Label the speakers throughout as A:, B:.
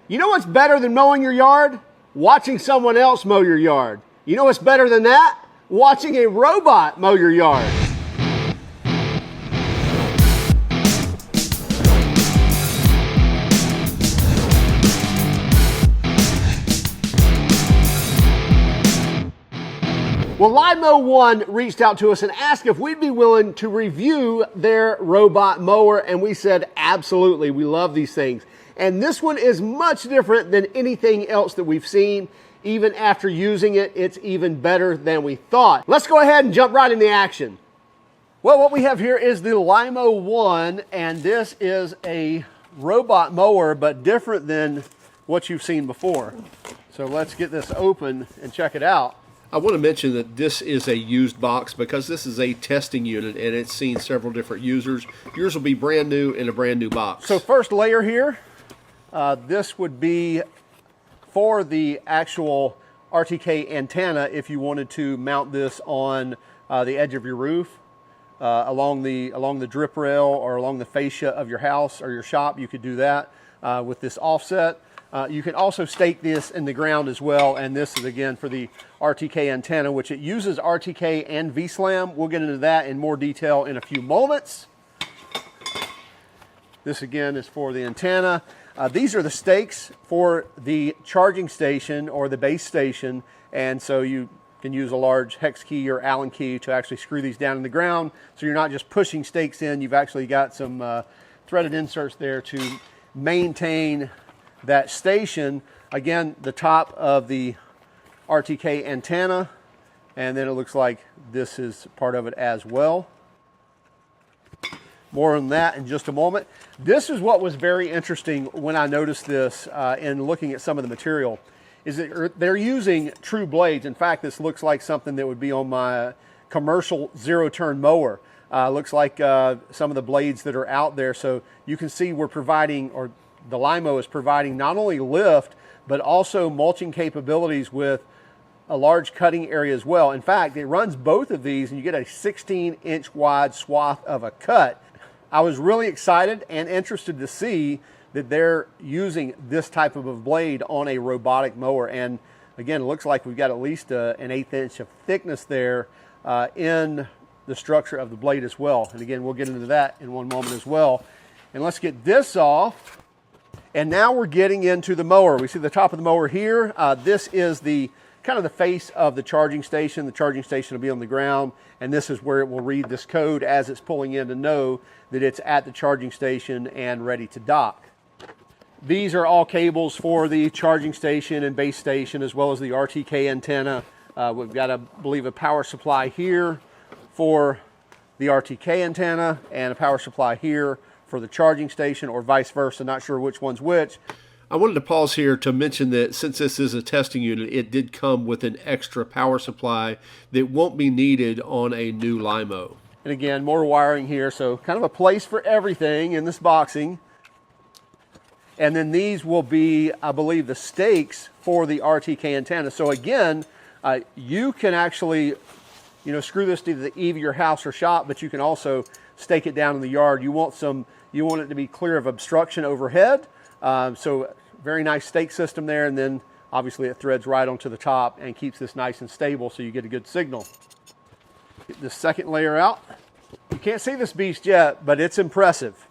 A: You know what's better than mowing your yard? Watching someone else mow your yard. You know what's better than that? Watching a robot mow your yard. Well, Lymow 1 reached out to us and asked if we'd be willing to review their robot mower, and we said absolutely, we love these things. And this one is much different than anything else that we've seen. Even after using it, it's even better than we thought. Let's go ahead and jump right in the action. Well, what we have here is the Lymow 1, and this is a robot mower, but different than what you've seen before. So let's get this open and check it out. I want to mention that this is a used box because this is a testing unit and it's seen several different users. Yours will be brand new in a brand new box. So first layer here, this would be for the actual RTK antenna if you wanted to mount this on the edge of your roof, along the drip rail or along the fascia of your house or your shop. You could do that with this offset. You can also stake this in the ground as well, and this is again for the RTK antenna, which it uses RTK and V-slam. We'll get into that in more detail in a few moments. This again is for the antenna. These are the stakes for the charging station or the base station, and so you can use a large hex key or Allen key to actually screw these down in the ground, so you're not just pushing stakes in, you've actually got some threaded inserts there to maintain that station. Again, the top of the RTK antenna, and then it looks like this is part of it as well. More on that in just a moment. This is what was very interesting when I noticed this in looking at some of the material, is that they're using true blades. In fact, this looks like something that would be on my commercial zero-turn mower. Looks like some of the blades that are out there. So you can see we're providing, or the Lymow is providing, not only lift, but also mulching capabilities with a large cutting area as well. In fact, it runs both of these and you get a 16-inch wide swath of a cut. I was really excited and interested to see that they're using this type of a blade on a robotic mower. And again, it looks like we've got at least an 1/8 inch of thickness there in the structure of the blade as well. And again, we'll get into that in one moment as well. And let's get this off. And now we're getting into the mower. We see the top of the mower here. This is the kind of the face of the charging station. The charging station will be on the ground, and this is where it will read this code as it's pulling in to know that it's at the charging station and ready to dock. These are all cables for the charging station and base station, as well as the RTK antenna. We've got, I believe, a power supply here for the RTK antenna and a power supply here for the charging station, or vice versa. Not sure which one's which. I wanted to pause here to mention that since this is a testing unit, it did come with an extra power supply that won't be needed on a new Lymow. And again, more wiring here, so kind of a place for everything in this boxing. And then these will be, I believe, the stakes for the RTK antenna. So again, you can actually, screw this to the eave of your house or shop, but you can also stake it down in the yard. You want it to be clear of obstruction overhead. So very nice stake system there, and then obviously it threads right onto the top and keeps this nice and stable so you get a good signal. Get this second layer out. You can't see this beast yet, but it's impressive.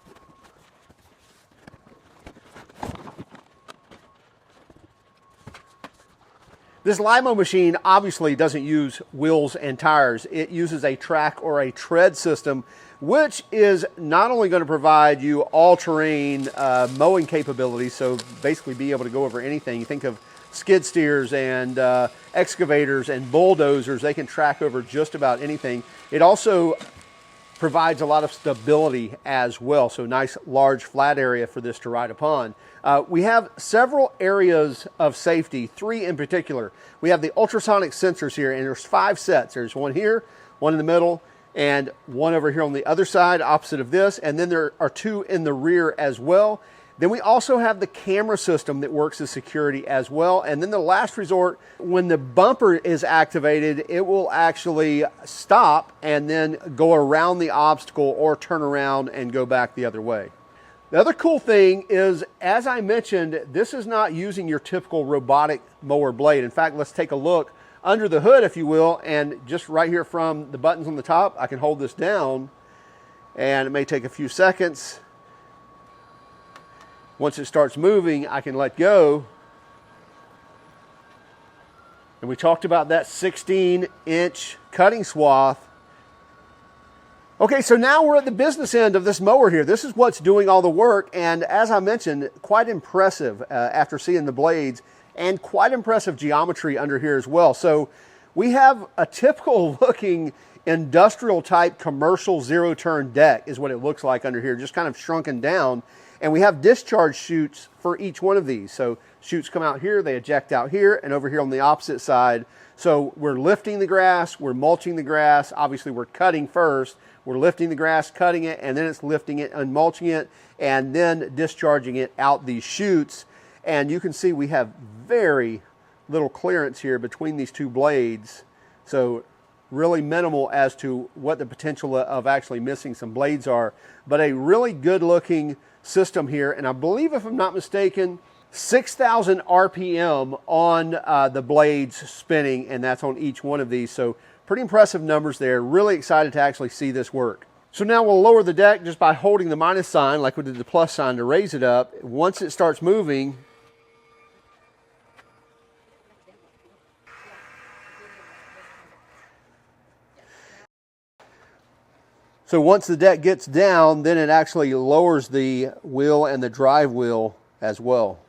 A: This Lymow machine obviously doesn't use wheels and tires. It uses a track or a tread system, which is not only going to provide you all-terrain mowing capabilities, so basically be able to go over anything. You think of skid steers and excavators and bulldozers, they can track over just about anything. It also provides a lot of stability as well, so nice large flat area for this to ride upon. We have several areas of safety, 3 in particular. We have the ultrasonic sensors here, and there's 5 sets. There's one here, one in the middle, and one over here on the other side opposite of this, and then there are 2 in the rear as well. Then we also have the camera system that works as security as well. And then the last resort, when the bumper is activated, it will actually stop and then go around the obstacle or turn around and go back the other way. The other cool thing is, as I mentioned, this is not using your typical robotic mower blade. In fact, let's take a look under the hood, if you will, and just right here from the buttons on the top, I can hold this down, and it may take a few seconds. Once it starts moving, I can let go. And we talked about that 16-inch cutting swath. Okay, so now we're at the business end of this mower here. This is what's doing all the work, and as I mentioned, quite impressive after seeing the blades, and quite impressive geometry under here as well. So we have a typical looking industrial type commercial zero turn deck is what it looks like under here, just kind of shrunken down. And we have discharge chutes for each one of these. So chutes come out here, they eject out here, and over here on the opposite side. So we're lifting the grass, we're mulching the grass. Obviously we're cutting first. We're lifting the grass, cutting it, and then it's lifting it and mulching it, and then discharging it out these chutes. And you can see we have very little clearance here between these two blades. So really minimal as to what the potential of actually missing some blades are. But a really good looking system here. And I believe, if I'm not mistaken, 6,000 RPM on the blades spinning, and that's on each one of these. So pretty impressive numbers there. Really excited to actually see this work. So now we'll lower the deck just by holding the minus sign like we did the plus sign to raise it up. Once it starts moving, so once the deck gets down, then it actually lowers the wheel and the drive wheel as well.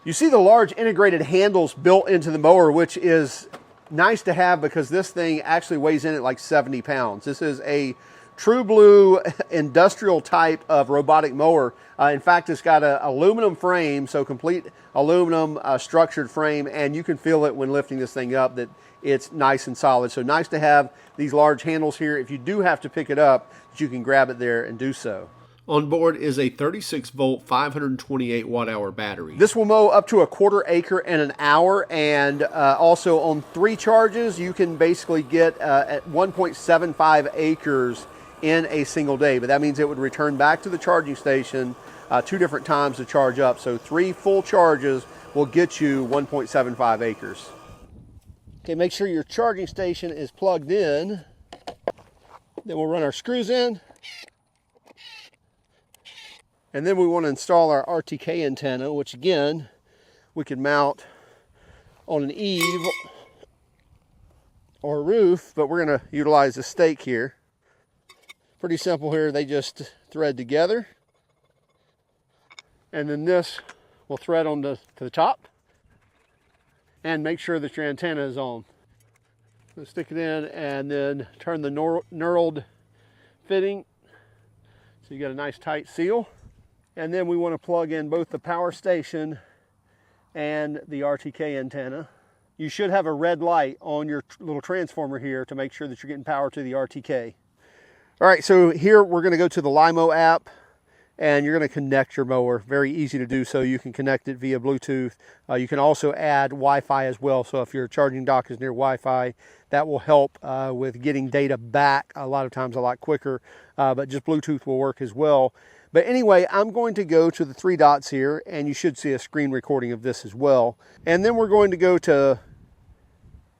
A: You see the large integrated handles built into the mower, which is nice to have because this thing actually weighs in at like 70 pounds. This is a true blue industrial type of robotic mower. In fact, it's got an aluminum frame, so complete aluminum structured frame, and you can feel it when lifting this thing up that it's nice and solid. So nice to have these large handles here. If you do have to pick it up, that you can grab it there and do so. On board is a 36-volt, 528 watt-hour battery. This will mow up to a 1/4 acre in an hour, and also on 3 charges, you can basically get at 1.75 acres in a single day. But that means it would return back to the charging station 2 different times to charge up. So 3 full charges will get you 1.75 acres. Okay, make sure your charging station is plugged in. Then we'll run our screws in. And then we want to install our RTK antenna, which again, we could mount on an eave or a roof, but we're going to utilize a stake here. Pretty simple here. They just thread together. And then this will thread on to the top. And make sure that your antenna is on. So stick it in and then turn the knurled fitting. So you got a nice tight seal. And then we want to plug in both the power station and the RTK antenna. You should have a red light on your little transformer here to make sure that you're getting power to the RTK. All right, so here we're going to go to the Lymow app, and you're going to connect your mower. Very easy to do so. You can connect it via Bluetooth. You can also add Wi-Fi as well. So if your charging dock is near Wi-Fi, that will help with getting data back a lot of times a lot quicker. But just Bluetooth will work as well. But anyway, I'm going to go to the 3 dots here, and you should see a screen recording of this as well. And then we're going to go to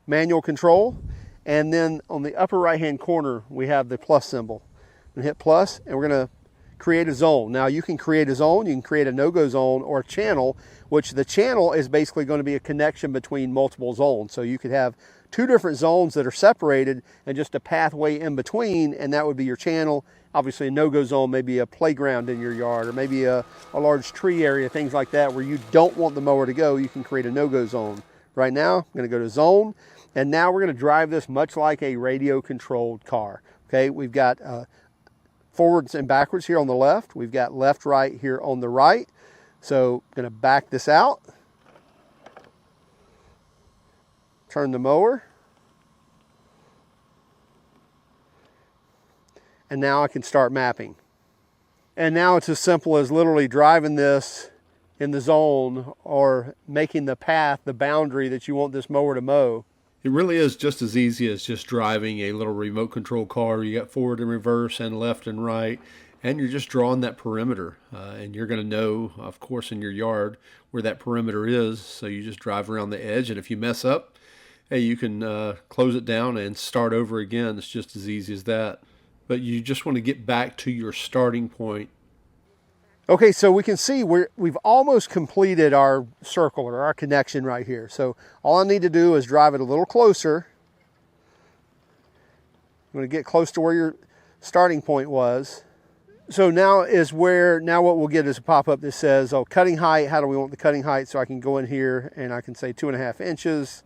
A: manual control. And then on the upper right-hand corner, we have the plus symbol. I'm going to hit plus, and we're going to create a zone. Now, you can create a zone, you can create a no-go zone or a channel, which the channel is basically going to be a connection between multiple zones. So you could have 2 different zones that are separated and just a pathway in between, and that would be your channel. Obviously, a no-go zone may be a playground in your yard, or maybe a large tree area, things like that, where you don't want the mower to go. You can create a no-go zone. Right now, I'm going to go to zone, and now we're going to drive this much like a radio-controlled car. Okay, we've got forwards and backwards here on the left. We've got left, right here on the right. So I'm going to back this out. Turn the mower. And now I can start mapping. And now it's as simple as literally driving this in the zone or making the path, the boundary that you want this mower to mow. It really is just as easy as just driving a little remote control car. You got forward and reverse and left and right.
B: And you're just drawing that perimeter. And you're going to know, of course, in your yard where that perimeter is. So you just drive around the edge. And if you mess up, hey, you can close it down and start over again. It's just as easy as that. But you just want to get back to your starting point.
A: Okay, so we can see we've almost completed our circle or our connection right here. So all I need to do is drive it a little closer. I'm going to get close to where your starting point was. So now what we'll get is a pop-up that says, oh, cutting height, how do we want the cutting height? So I can go in here and I can say 2.5 inches,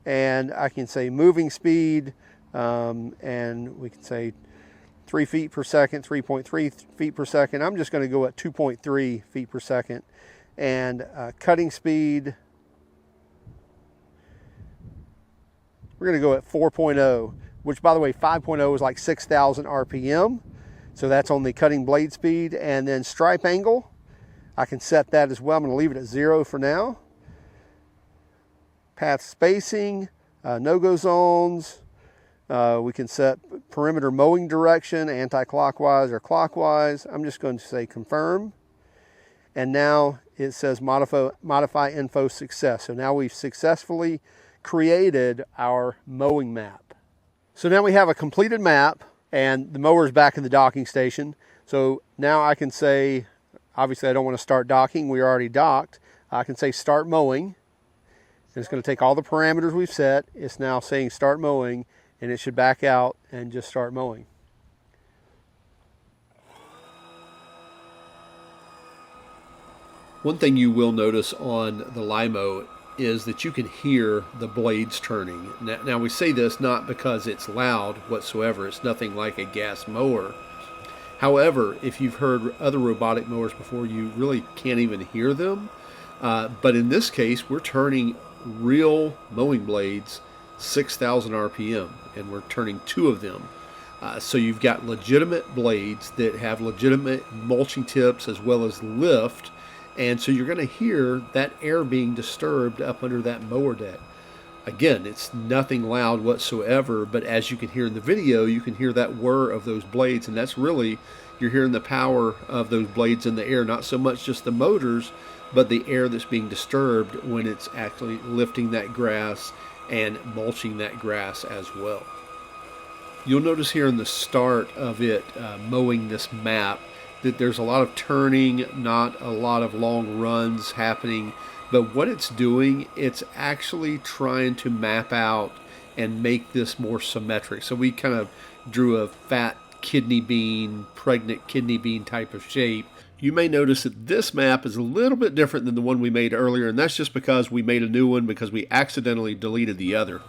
A: and I can say moving speed, and we can say 3 feet per second, 3.3 feet per second. I'm just going to go at 2.3 feet per second. And cutting speed, we're going to go at 4.0, which, by the way, 5.0 is like 6,000 RPM. So that's on the cutting blade speed. And then stripe angle, I can set that as well. I'm going to leave it at 0 for now. Path spacing, no-go zones. We can set perimeter mowing direction, anti-clockwise or clockwise. I'm just going to say confirm. And now it says modify info success. So now we've successfully created our mowing map. So now we have a completed map, and the mower is back in the docking station. So now I can say, obviously I don't want to start docking. We already docked. I can say start mowing. And it's going to take all the parameters we've set. It's now saying start mowing, and it should back out and just start mowing.
B: One thing you will notice on the Lymow is that you can hear the blades turning. Now we say this not because it's loud whatsoever. It's nothing like a gas mower. However, if you've heard other robotic mowers before, you really can't even hear them. But in this case, we're turning real mowing blades 6,000 RPM, and we're turning 2 of them. So you've got legitimate blades that have legitimate mulching tips as well as lift. And so you're going to hear that air being disturbed up under that mower deck. Again, it's nothing loud whatsoever, but as you can hear in the video, you can hear that whir of those blades, and that's really, you're hearing the power of those blades in the air, not so much just the motors, but the air that's being disturbed when it's actually lifting that grass and mulching that grass as well. You'll notice here in the start of it mowing this map that there's a lot of turning, not a lot of long runs happening. But what it's doing, it's actually trying to map out and make this more symmetric. So we kind of drew a fat kidney bean, pregnant kidney bean type of shape. You may notice that this map is a little bit different than the one we made earlier, and that's just because we made a new one because we accidentally deleted the other.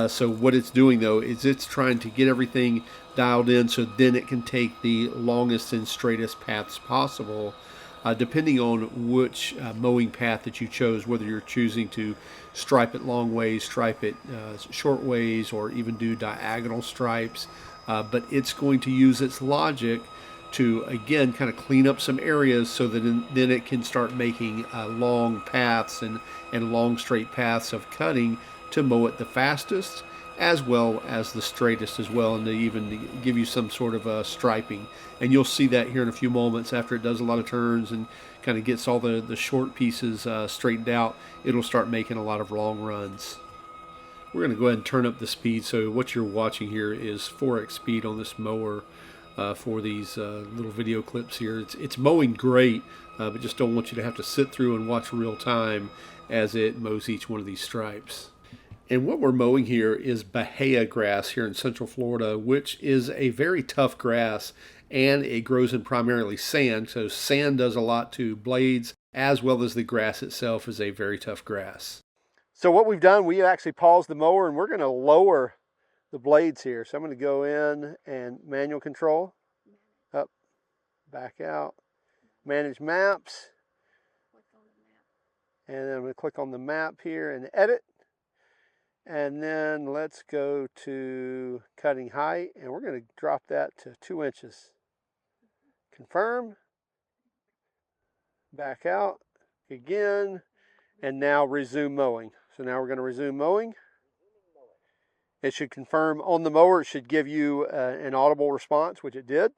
B: So what it's doing, though, is it's trying to get everything dialed in so then it can take the longest and straightest paths possible, depending on which mowing path that you chose, whether you're choosing to stripe it long ways, stripe it short ways, or even do diagonal stripes. But it's going to use its logic to, again, kind of clean up some areas so that then it can start making long paths and long straight paths of cutting to mow it the fastest as well as the straightest as well, and to even give you some sort of striping. And you'll see that here in a few moments after it does a lot of turns and kind of gets all the short pieces straightened out. It'll start making a lot of long runs. We're going to go ahead and turn up the speed. So what you're watching here is 4x speed on this mower for these little video clips here. It's mowing great, but just don't want you to have to sit through and watch real time as it mows each one of these stripes. And what we're mowing here is Bahia grass here in Central Florida, which is a very tough grass, and it grows in primarily sand. So sand does a lot to blades, as well as the grass itself is a very tough grass.
A: So what we've done, we actually paused the mower, and we're going to lower the blades here. So I'm going to go in and manual control, up, back out, manage maps, and then I'm going to click on the map here and edit. And then let's go to cutting height, and we're going to drop that to 2 inches. Confirm, back out again, and now resume mowing. So now we're going to resume mowing. It should confirm on the mower. It should give you an audible response, which it did.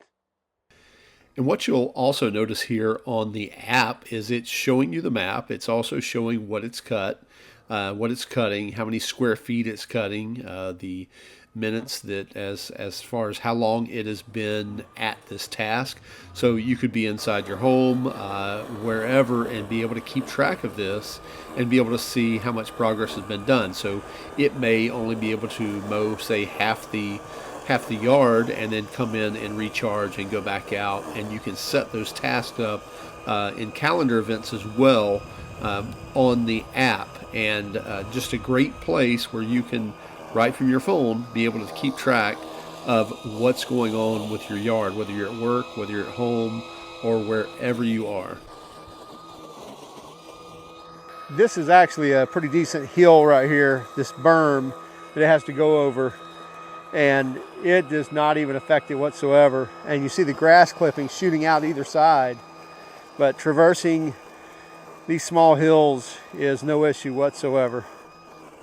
B: And what you'll also notice here on the app is it's showing you the map. It's also showing what it's cut, what it's cutting, how many square feet it's cutting, the minutes that as far as how long it has been at this task. So you could be inside your home, wherever, and be able to keep track of this and be able to see how much progress has been done. So it may only be able to mow, say, half the yard, and then come in and recharge and go back out. And you can set those tasks up in calendar events as well, on the app. And just a great place where you can, right from your phone, be able to keep track of what's going on with your yard, whether you're at work, whether you're at home, or wherever you are.
A: This is actually a pretty decent hill right here, this berm that it has to go over, and it does not even affect it whatsoever. And you see the grass clippings shooting out either side, but traversing these small hills is no issue whatsoever.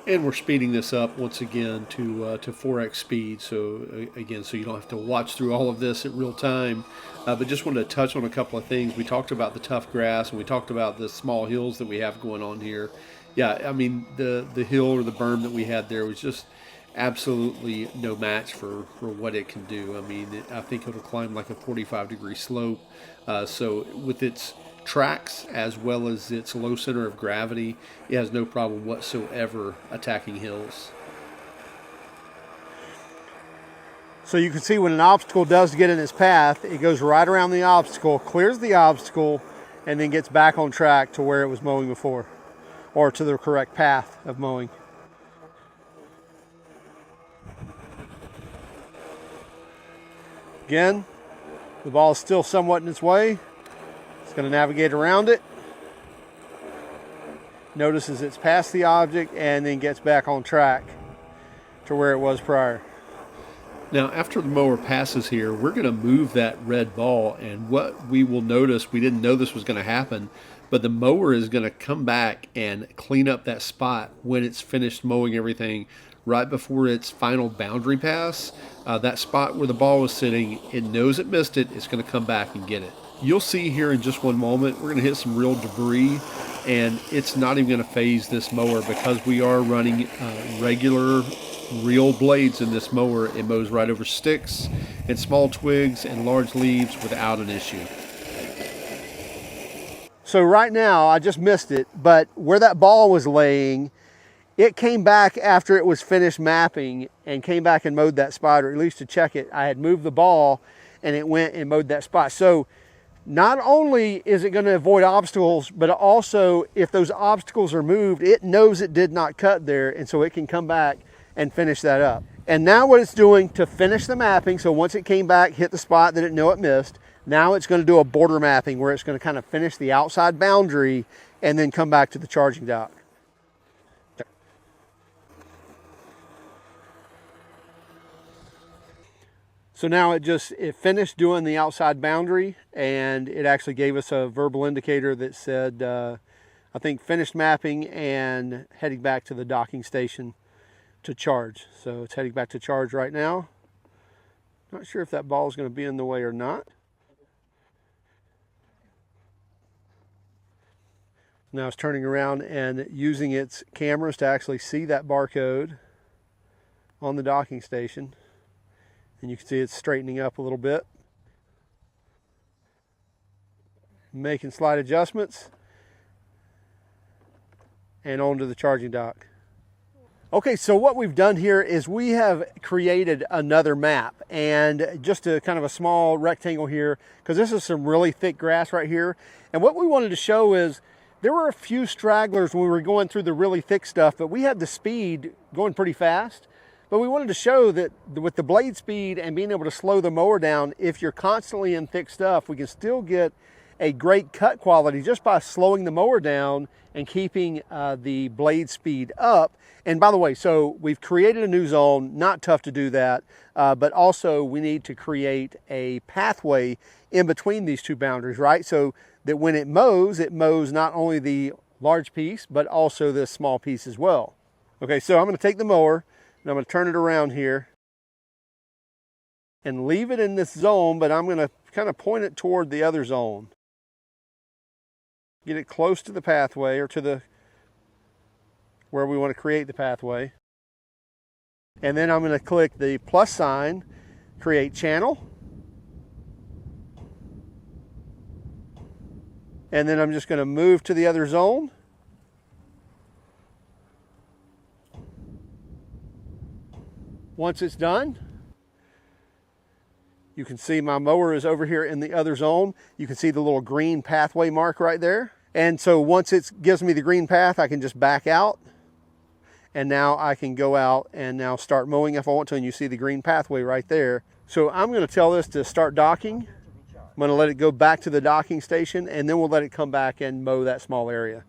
B: And we're speeding this up once again to 4x speed. So again, so you don't have to watch through all of this at real time. But just wanted to touch on a couple of things. We talked about the tough grass, and we talked about the small hills that we have going on here. Yeah, I mean, the hill or the berm that we had there was just absolutely no match for what it can do. I mean, I think it'll climb like a 45-degree slope. So with its tracks as well as its low center of gravity, it has no problem whatsoever attacking hills.
A: So you can see when an obstacle does get in its path, it goes right around the obstacle, clears the obstacle, and then gets back on track to where it was mowing before, or to the correct path of mowing. Again, the ball is still somewhat in its way. It's going to navigate around it. Notices it's past the object and then gets back on track to where it was prior.
B: Now, after the mower passes here, we're going to move that red ball, and what we will notice, we didn't know this was going to happen, but the mower is going to come back and clean up that spot when it's finished mowing everything right before its final boundary pass. That spot where the ball was sitting, it knows it missed it, it's going to come back and get it. You'll see here in just one moment, we're going to hit some real debris, and it's not even going to phase this mower because we are running regular real blades in this mower. It mows right over sticks and small twigs and large leaves without an issue.
A: So right now, I just missed it, but where that ball was laying, it came back after it was finished mapping and came back and mowed that spot, or at least to check it. I had moved the ball and it went and mowed that spot. So not only is it going to avoid obstacles, but also if those obstacles are moved, it knows it did not cut there, and so it can come back and finish that up. And now what it's doing to finish the mapping, so once it came back, hit the spot that it knew it missed, now it's going to do a border mapping where it's going to kind of finish the outside boundary and then come back to the charging dock. So now it finished doing the outside boundary, and it actually gave us a verbal indicator that said, I think, finished mapping and heading back to the docking station to charge. So it's heading back to charge right now. Not sure if that ball is going to be in the way or not. Now it's turning around and using its cameras to actually see that barcode on the docking station. And you can see it's straightening up a little bit. Making slight adjustments. And onto the charging dock. Okay, so what we've done here is we have created another map, and just a kind of a small rectangle here, because this is some really thick grass right here. And what we wanted to show is there were a few stragglers when we were going through the really thick stuff, but we had the speed going pretty fast. But we wanted to show that with the blade speed and being able to slow the mower down, if you're constantly in thick stuff, we can still get a great cut quality just by slowing the mower down and keeping the blade speed up. And by the way, so we've created a new zone, not tough to do that, but also we need to create a pathway in between these two boundaries, right? So that when it mows not only the large piece, but also this small piece as well. Okay, so I'm going to take the mower and I'm going to turn it around here. and leave it in this zone, but I'm going to kind of point it toward the other zone. Get it close to the pathway, or to the where we want to create the pathway. And then I'm going to click the plus sign, create channel. And then I'm just going to move to the other zone. Once it's done, you can see my mower is over here in the other zone. You can see the little green pathway mark right there. And so once it gives me the green path, I can just back out. And now I can go out and now start mowing if I want to, and you see the green pathway right there. So I'm going to tell this to start docking. I'm going to let it go back to the docking station, and then we'll let it come back and mow that small area.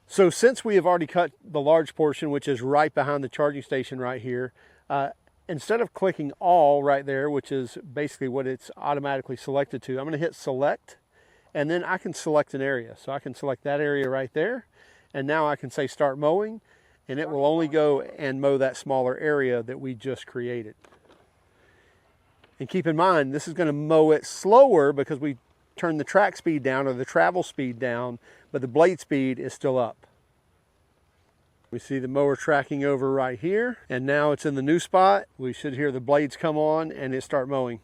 A: So since we have already cut the large portion, which is right behind the charging station right here, instead of clicking all right there, which is basically what it's automatically selected to, I'm going to hit select. And then I can select an area. So I can select that area right there. And now I can say start mowing, and it will only go and mow that smaller area that we just created. And keep in mind, this is going to mow it slower because we turned the track speed down, or the travel speed down, but the blade speed is still up. We see the mower tracking over right here, and now it's in the new spot. We should hear the blades come on and it start mowing.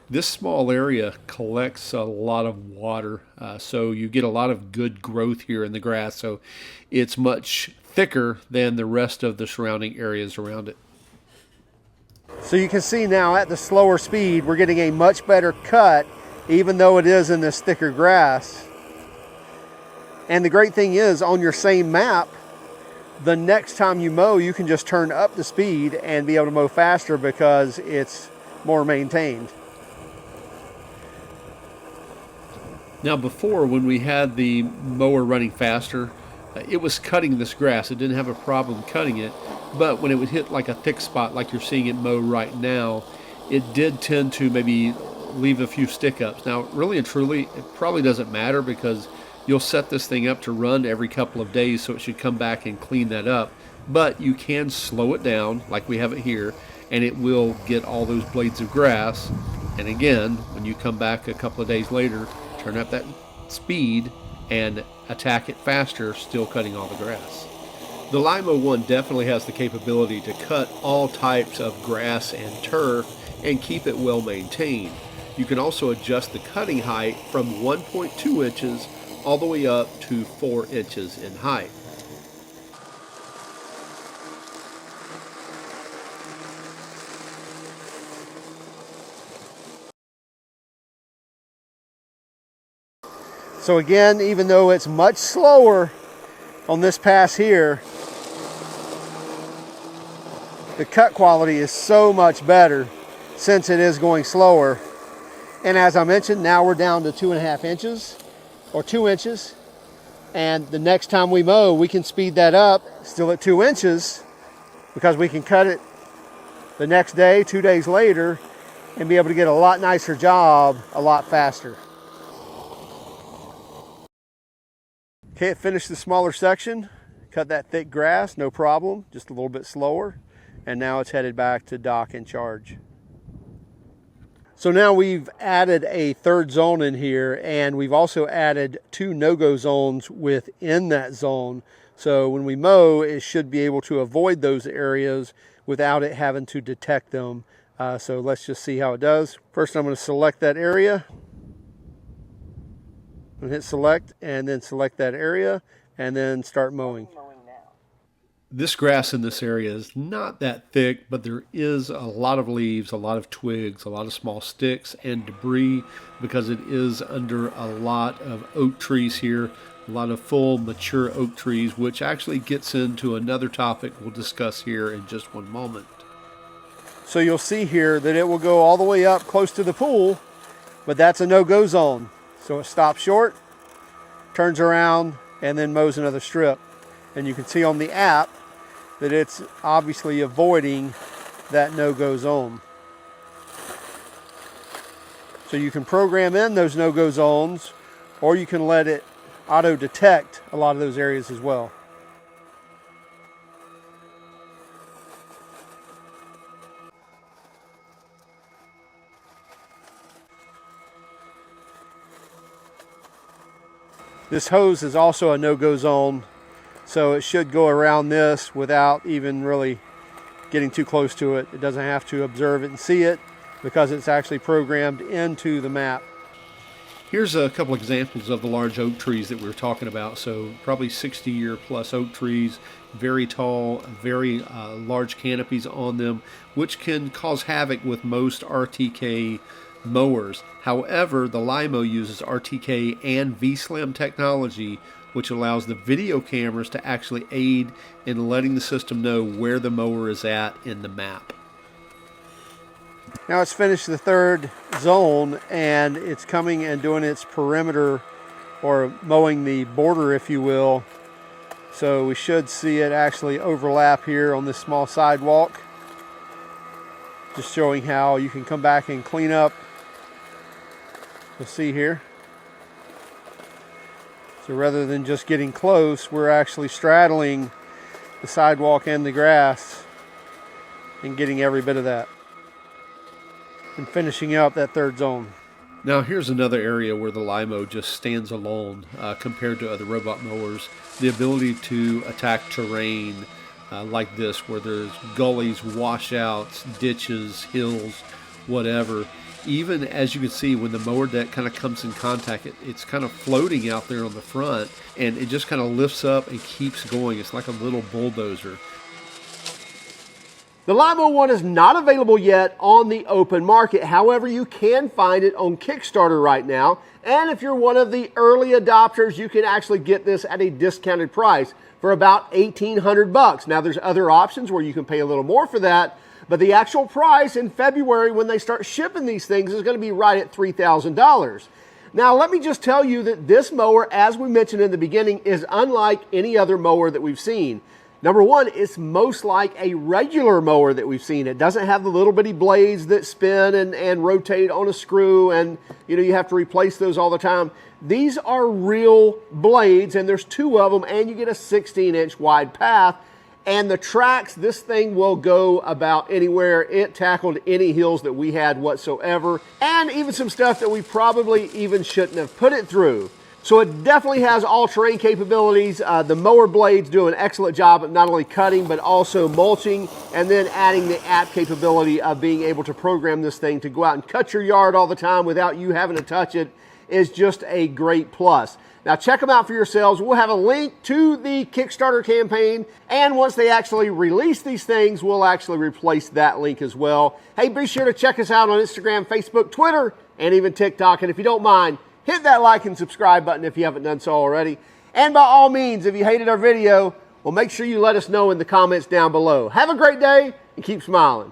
B: This small area collects a lot of water, so you get a lot of good growth here in the grass. So it's much thicker than the rest of the surrounding areas around it.
A: So you can see now at the slower speed, we're getting a much better cut, even though it is in this thicker grass. And the great thing is, on your same map, the next time you mow, you can just turn up the speed and be able to mow faster because it's more maintained.
B: Now before, when we had the mower running faster, it was cutting this grass. It didn't have a problem cutting it, but when it would hit like a thick spot like you're seeing it mow right now, it did tend to maybe leave a few stick ups. Now really and truly, it probably doesn't matter because you'll set this thing up to run every couple of days, so it should come back and clean that up. But you can slow it down like we have it here, and it will get all those blades of grass. And again, when you come back a couple of days later, turn up that speed and attack it faster, still cutting all the grass. The Lymow one definitely has the capability to cut all types of grass and turf and keep it well maintained. You can also adjust the cutting height from 1.2 inches all the way up to 4 inches in height.
A: So again, even though it's much slower on this pass here, the cut quality is so much better since it is going slower. And as I mentioned, now we're down to 2.5 inches or 2 inches. And the next time we mow, we can speed that up, still at 2 inches, because we can cut it the next day, 2 days later, and be able to get a lot nicer job a lot faster. Okay, it finished the smaller section, cut that thick grass, no problem, just a little bit slower. And now it's headed back to dock and charge. So now we've added a third zone in here, and we've also added 2 no-go zones within that zone. So when we mow, it should be able to avoid those areas without it having to detect them. So let's just see how it does. First, I'm going to select that area. I'm going to hit select and then select that area and then start mowing.
B: This grass in this area is not that thick, but there is a lot of leaves, a lot of twigs, a lot of small sticks and debris because it is under a lot of oak trees here, a lot of full mature oak trees, which actually gets into another topic we'll discuss here in just one moment.
A: So you'll see here that it will go all the way up close to the pool, but that's a no-go zone. So it stops short, turns around, and then mows another strip. And you can see on the app that it's obviously avoiding that no-go zone. So you can program in those no-go zones, or you can let it auto-detect a lot of those areas as well. This hose is also a no-go zone, so it should go around this without even really getting too close to it. It doesn't have to observe it and see it because it's actually programmed into the map.
B: Here's a couple examples of the large oak trees that we were talking about. So probably 60-year plus oak trees, very tall, very large canopies on them, which can cause havoc with most RTK mowers. However, the Lymow uses RTK and V-Slam technology, which allows the video cameras to actually aid in letting the system know where the mower is at in the map.
A: Now it's finished the third zone, and it's coming and doing its perimeter, or mowing the border, if you will. So we should see it actually overlap here on this small sidewalk. Just showing how you can come back and clean up. You'll see here. So rather than just getting close, we're actually straddling the sidewalk and the grass and getting every bit of that, and finishing up that third zone.
B: Now here's another area where the Lymow just stands alone compared to other robot mowers. The ability to attack terrain like this, where there's gullies, washouts, ditches, hills, whatever. Even as you can see, when the mower deck kind of comes in contact, it's kind of floating out there on the front, and it just kind of lifts up and keeps going. It's like a little bulldozer.
A: The Lymow one is not available yet on the open market. However, you can find it on Kickstarter right now. And if you're one of the early adopters, you can actually get this at a discounted price for about $1,800. Now, there's other options where you can pay a little more for that, but the actual price in February when they start shipping these things is going to be right at $3,000. Now, let me just tell you that this mower, as we mentioned in the beginning, is unlike any other mower that we've seen. Number one, it's most like a regular mower that we've seen. It doesn't have the little bitty blades that spin and rotate on a screw, and you have to replace those all the time. These are real blades, and there's two of them, and you get a 16-inch wide path. And the tracks, this thing will go about anywhere. It tackled any hills that we had whatsoever, and even some stuff that we probably even shouldn't have put it through. So it definitely has all-terrain capabilities. The mower blades do an excellent job of not only cutting, but also mulching, and then adding the app capability of being able to program this thing to go out and cut your yard all the time without you having to touch it is just a great plus. Now check them out for yourselves. We'll have a link to the Kickstarter campaign, and once they actually release these things, we'll actually replace that link as well. Hey, be sure to check us out on Instagram, Facebook, Twitter, and even TikTok. And if you don't mind, hit that like and subscribe button if you haven't done so already. And by all means, if you hated our video, well, make sure you let us know in the comments down below. Have a great day and keep smiling.